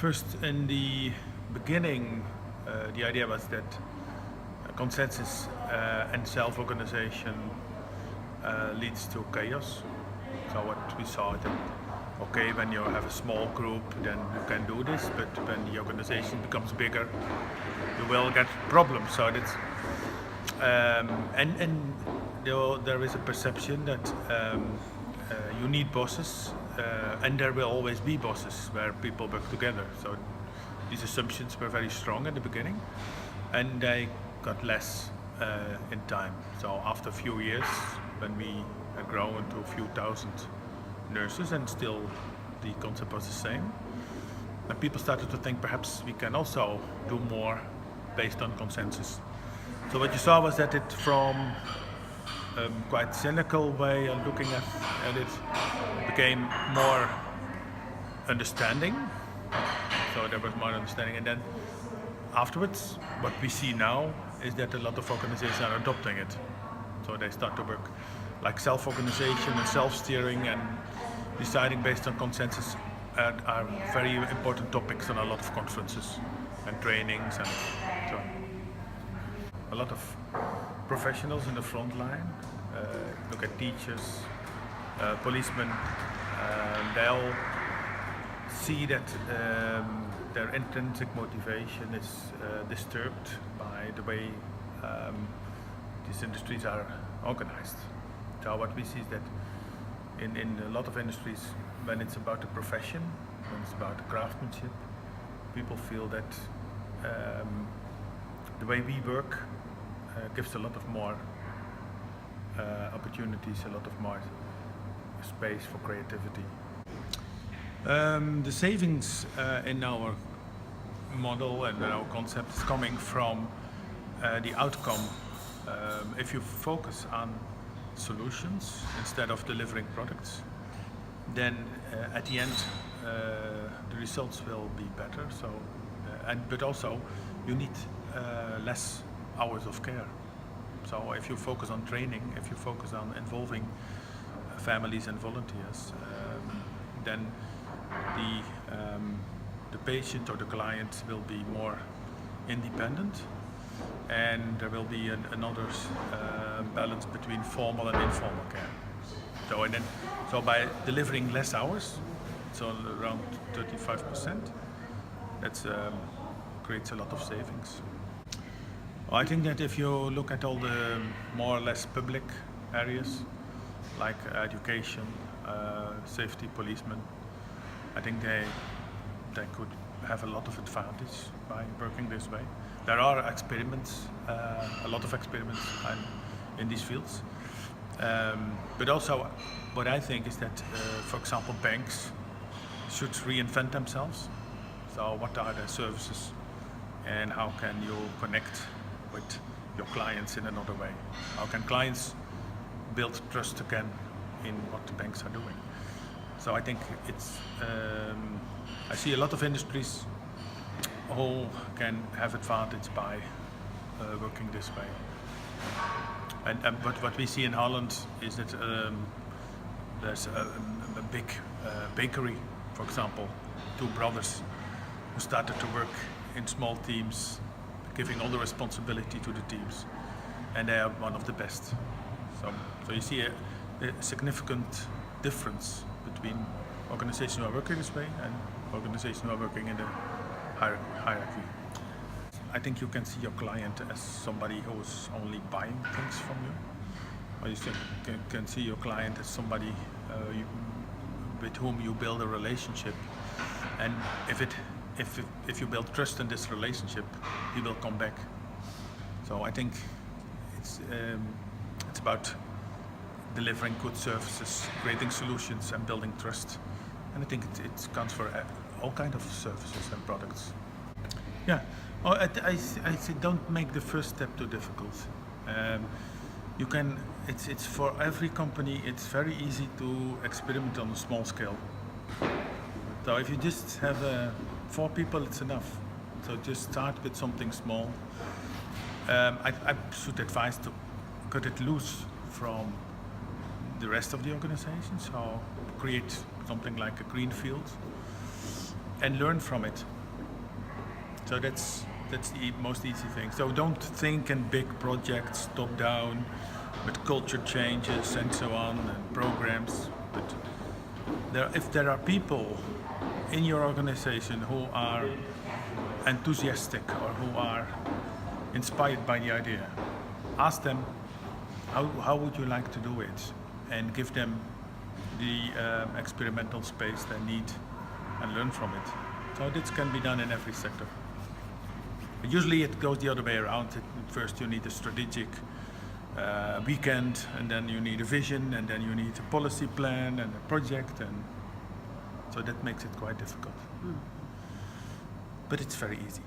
First, in the beginning, the idea was that consensus and self-organization leads to chaos. So what we saw that, okay, when you have a small group, then you can do this, but when the organization becomes bigger, you will get problems. So that's there is a perception that you need bosses, and there will always be bosses where people work together. So these assumptions were very strong at the beginning, and they got less in time. So after a few years, when we had grown to a few thousand nurses, and still the concept was the same, and people started to think perhaps we can also do more based on consensus. So what you saw was that it, from quite cynical way of looking at it, became more understanding. So there was more understanding, and then afterwards, what we see now is that a lot of organizations are adopting it. So they start to work like self-organization and self-steering, and deciding based on consensus are very important topics on a lot of conferences and trainings and so on. A lot of professionals in the front line, look at teachers, policemen, they'll see that their intrinsic motivation is disturbed by the way these industries are organized. So what we see is that in a lot of industries, when it's about the profession, when it's about the craftsmanship, people feel that the way we work gives a lot of more opportunities, a lot of more space for creativity. The savings in our model and our concept is coming from the outcome. If you focus on solutions instead of delivering products, then at the end the results will be better. So, but also you need less hours of care. So if you focus on training, if you focus on involving families and volunteers, then the patient or the client will be more independent, and there will be another balance between formal and informal care. So by delivering less hours, so around 35%, that creates a lot of savings. Well, I think that if you look at all the more or less public areas, like education, safety, policemen, I think they could have a lot of advantage by working this way. There are experiments, a lot of experiments in these fields. But also, what I think is that, for example, banks should reinvent themselves. So what are the services, and how can you connect with your clients in another way? How can clients build trust again in what the banks are doing? So I think it's, I see a lot of industries who can have advantage by working this way. But what we see in Holland is that there's a big bakery, for example, two brothers who started to work in small teams, giving all the responsibility to the teams, and they are one of the best. So you see a significant difference between organizations who are working this way and organizations who are working in the hierarchy. I think you can see your client as somebody who's only buying things from you, or you can see your client as somebody with whom you build a relationship, and if you build trust in this relationship, he will come back. So I think it's about delivering good services, creating solutions, and building trust. And I think it counts for all kinds of services and products. Yeah, I say don't make the first step too difficult. You can. It's for every company. It's very easy to experiment on a small scale. So if you just have 4 people, it's enough. So just start with something small. I should advise to cut it loose from the rest of the organization. So create something like a green field, and learn from it. So that's the most easy thing. So don't think in big projects, top down, with culture changes and so on, and programs. But if there are people in your organization who are enthusiastic or who are inspired by the idea, ask them how would you like to do it, and give them the experimental space they need and learn from it. So this can be done in every sector. But usually it goes the other way around. First you need a strategic weekend, and then you need a vision, and then you need a policy plan and a project, and so that makes it quite difficult. But it's very easy.